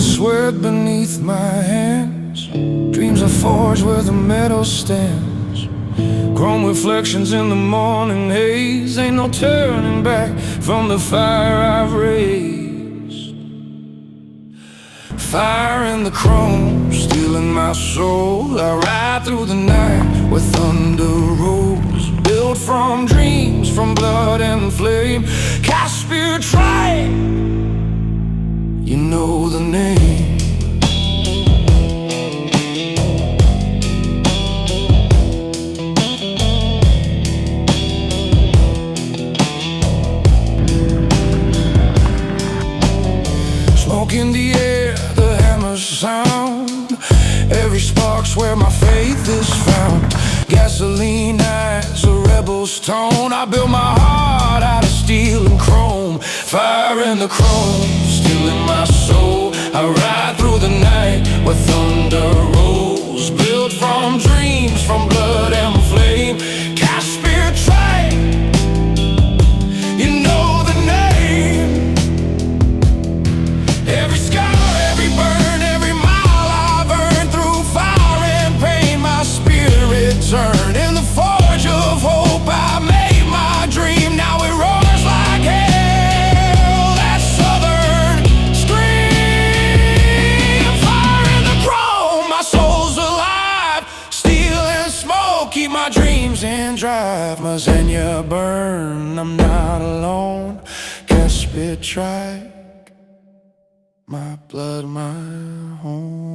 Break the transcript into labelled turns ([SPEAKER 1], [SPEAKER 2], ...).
[SPEAKER 1] Sweat beneath my hands, dreams are forged where the metal stands. Chrome reflections in the morning haze. Ain't no turning back from the fire I've raised. Fire in the chrome, stealing my soul. I ride through the night where thunder rolls. Built from dreams, from blood and flame. KASZPIR TRIKE, you know the name. Smoke in the air, the hammer's sound. Every spark's where my faith is found. Gasoline eyes, a rebel's tone. I built my heart out of steel and chrome. Fire in the chrome, stealing my soul. I ride through the night where thunder rolls. Built from dreams, from blood and flame. KASZPIR TRIKE, you know the name. Every scar, every burn, every mile I've earned. Through fire and pain, my spirit turned. In the forge of hope I made my dream. Now it roars like hell, that southern scream. Fire in the chrome, my soul's alive. Steel and smoke, keep my dreams in drive. My Xenia burn, I'm not alone. KASZPIR TRIKE, my blood, my home.